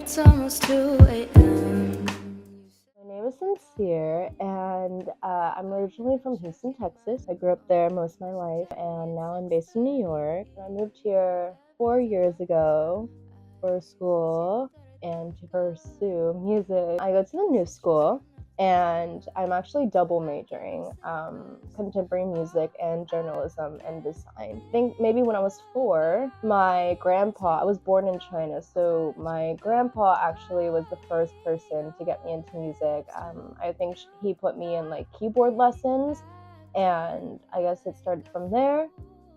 It's almost 2 a.m. My name is Sincere, and I'm originally from Houston, Texas. I grew up there most of my life, and now I'm based in New York. I moved here 4 years ago for school and to pursue music. I go to the new school, and I'm actually double majoring, contemporary music and journalism and design. I think maybe when I was 4, my grandpa, I was born in China, so my grandpa actually was the first person to get me into music. I think he put me in like keyboard lessons, and I guess it started from there.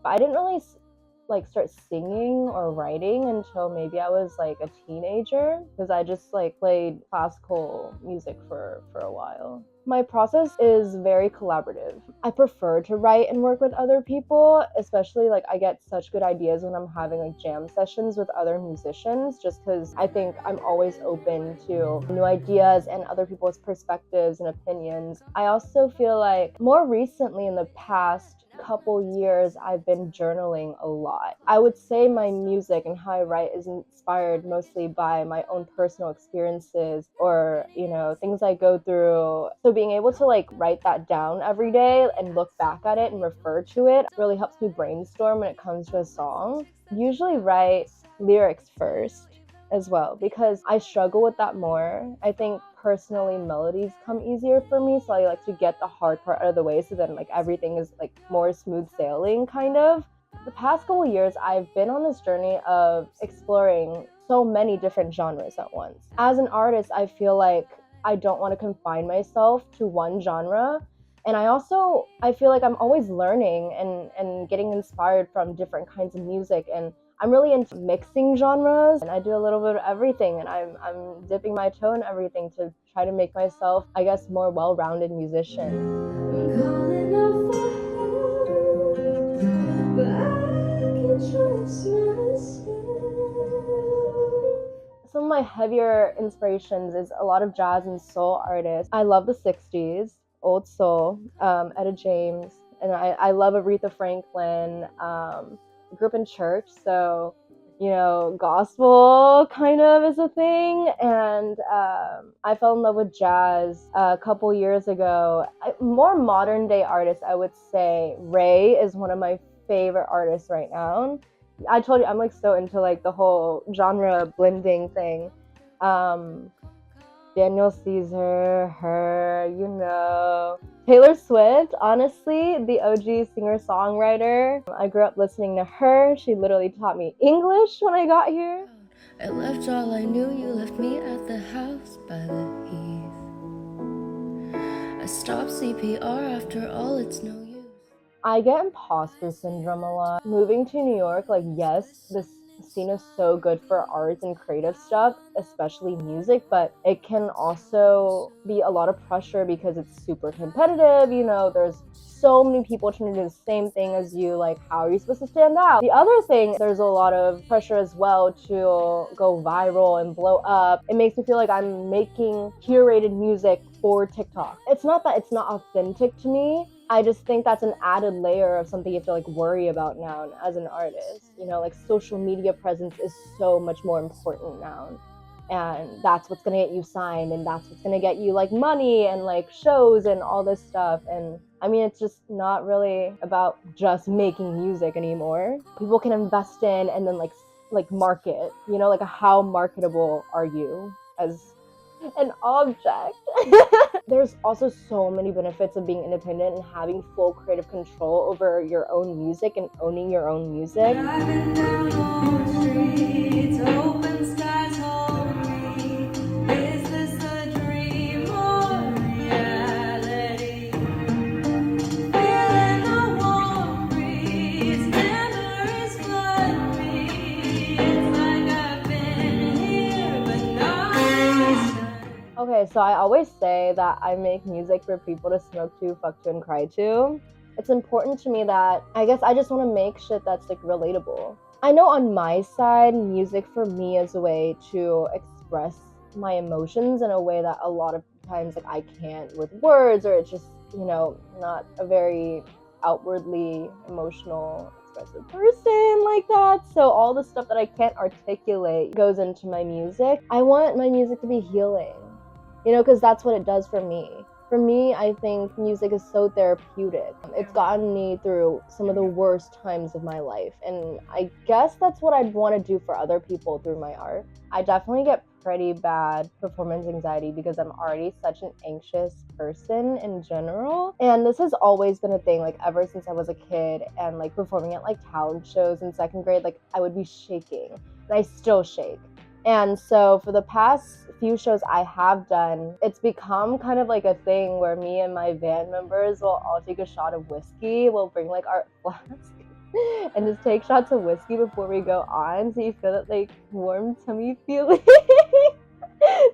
But I didn't really start singing or writing until maybe I was like a teenager, because I just played classical music for a while. My process is very collaborative. I prefer to write and work with other people, especially I get such good ideas when I'm having jam sessions with other musicians, just because I think I'm always open to new ideas and other people's perspectives and opinions. I also feel like more recently, in the past couple years, I've been journaling a lot. I would say my music and how I write is inspired mostly by my own personal experiences, or things I go through. So being able to write that down every day and look back at it and refer to it really helps me brainstorm when it comes to a song. Usually write lyrics first as well, because I struggle with that more. I think personally melodies come easier for me, so I like to get the hard part out of the way, so then everything is more smooth sailing kind of. The past couple years, I've been on this journey of exploring so many different genres at once. As an artist, I feel like I don't want to confine myself to one genre. And I feel like I'm always learning and getting inspired from different kinds of music, and I'm really into mixing genres, and I do a little bit of everything, and I'm dipping my toe in everything to try to make myself, I guess, more well-rounded musician. I'm calling out for help, but I can trust myself. Some of my heavier inspirations is a lot of jazz and soul artists. I love the 60s, old soul, Etta James, and I love Aretha Franklin. I grew up in church, so gospel kind of is a thing, and I fell in love with jazz a couple years ago. More modern day artists, I would say Ray is one of my favorite artists right now. I told you I'm so into the whole genre blending thing. Daniel Caesar, her, Taylor Swift, honestly, the OG singer-songwriter. I grew up listening to her. She literally taught me English when I got here. I left all I knew, you left me at the house by the heath. I stopped CPR after all, it's no use. I get imposter syndrome a lot. Moving to New York, yes, this scene is so good for arts and creative stuff, especially music, but it can also be a lot of pressure because it's super competitive. There's so many people trying to do the same thing as you. How are you supposed to stand out? The other thing, there's a lot of pressure as well to go viral and blow up. It makes me feel like I'm making curated music for TikTok. It's not that it's not authentic to me. I just think that's an added layer of something you have to worry about now as an artist. Social media presence is so much more important now. And that's what's gonna get you signed, and that's what's gonna get you money and shows and all this stuff. And I mean, it's just not really about just making music anymore. People can invest in and then market, how marketable are you as an object? There's also so many benefits of being independent and having full creative control over your own music and owning your own music. Driving down all streets, open skies hold me. Is this a dream or reality? Feeling the warm breeze, memories flood me. It's like I've been here, but not this time. Okay, so I always say that I make music for people to smoke to, fuck to, and cry to. It's important to me that I guess I just want to make shit that's relatable. I know on my side, music for me is a way to express my emotions in a way that a lot of times I can't with words, or it's just not a very outwardly emotional expressive person like that. So all the stuff that I can't articulate goes into my music. I want my music to be healing, you know, because that's what it does for me. For me, I think music is so therapeutic. It's gotten me through some of the worst times of my life. And I guess that's what I'd want to do for other people through my art. I definitely get pretty bad performance anxiety because I'm already such an anxious person in general. And this has always been a thing, like ever since I was a kid and like performing at like talent shows in second grade, like I would be shaking and I still shake. And so for the past few shows I have done, it's become kind of like a thing where me and my band members will all take a shot of whiskey. We'll bring like our flask and just take shots of whiskey before we go on, so you feel that like warm tummy feeling.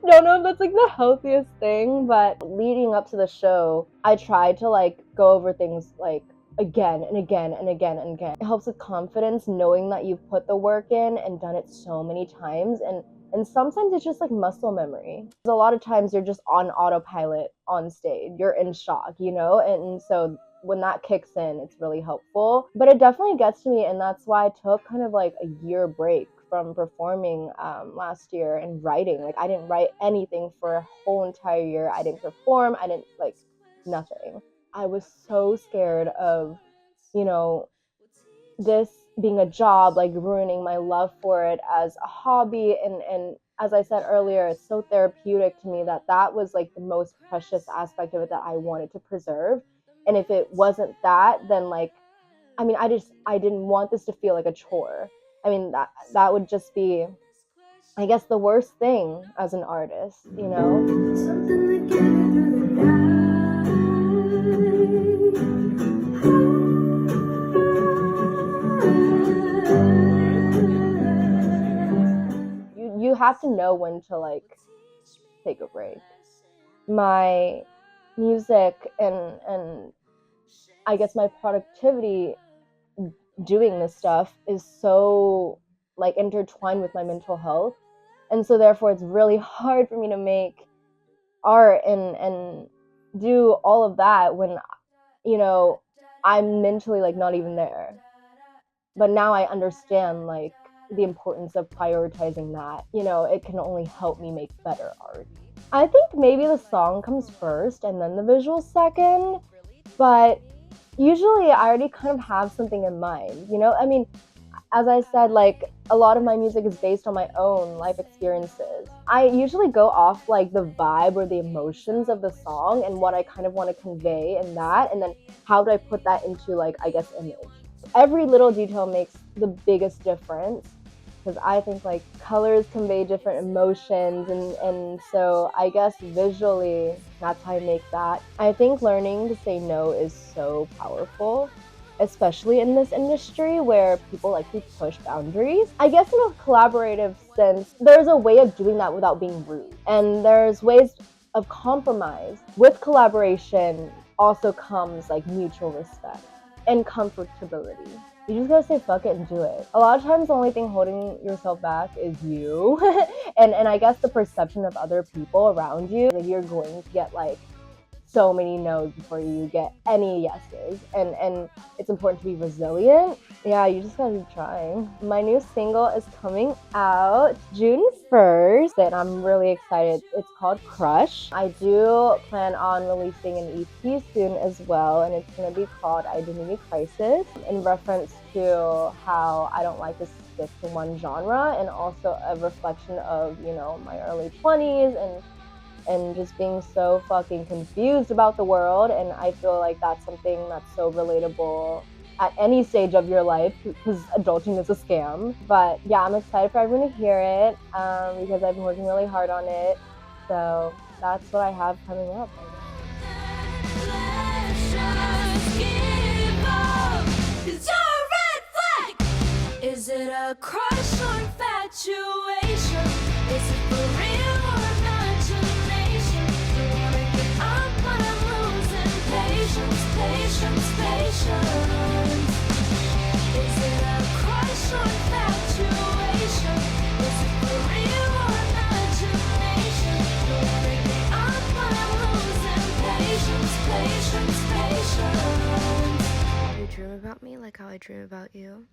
Don't know if that's like the healthiest thing, but leading up to the show, I tried to like go over things like again and again and again and again. It helps with confidence knowing that you've put the work in and done it so many times, and sometimes it's just like muscle memory. A lot of times you're just on autopilot on stage. You're in shock, you know? And so when that kicks in, it's really helpful. But it definitely gets to me, and that's why I took kind of like a year break from performing last year and writing. Like I didn't write anything for a whole entire year. I didn't perform. I didn't like nothing. I was so scared of, you know, this being a job, like ruining my love for it as a hobby. And as I said earlier, it's so therapeutic to me that that was like the most precious aspect of it that I wanted to preserve. And if it wasn't that, then like, I mean, I didn't want this to feel like a chore. I mean, that would just be, I guess, the worst thing as an artist, you know? Something that get me through the You have to know when to like take a break. My music and I guess my productivity doing this stuff is so like intertwined with my mental health, and so therefore it's really hard for me to make art and do all of that when, you know, I'm mentally like not even there. But now I understand like the importance of prioritizing that. You know, it can only help me make better art. I think maybe the song comes first and then the visuals second, but usually I already kind of have something in mind, you know? I mean, as I said, like a lot of my music is based on my own life experiences. I usually go off like the vibe or the emotions of the song and what I kind of want to convey in that, and then how do I put that into like, I guess, image. Every little detail makes the biggest difference, because I think like colors convey different emotions, and so I guess visually that's how I make that. I think learning to say no is so powerful, especially in this industry where people like to push boundaries. I guess in a collaborative sense, there's a way of doing that without being rude, and there's ways of compromise. With collaboration also comes like mutual respect and comfortability. You just gotta say fuck it and do it. A lot of times the only thing holding yourself back is you. and I guess the perception of other people around you, that you're going to get like so many no's before you get any yeses, and it's important to be resilient. Yeah, you just gotta keep trying. My new single is coming out June 1st, and I'm really excited. It's called Crush. I do plan on releasing an EP soon as well, and it's gonna be called Identity Crisis, in reference to how I don't like to stick to one genre, and also a reflection of, you know, my early 20s and just being so fucking confused about the world. And I feel like that's something that's so relatable at any stage of your life, because adulting is a scam. But yeah, I'm excited for everyone to hear it, because I've been working really hard on it. So that's what I have coming up. Is it a crush or infatuation? Is it for real or imagination? Don't wanna give up, but I'm losing patience, patience, patience. Is it a crush or infatuation? Is it for real or imagination? Don't wanna give up, but I'm losing patience, patience, patience. dream about me like how I dream about you?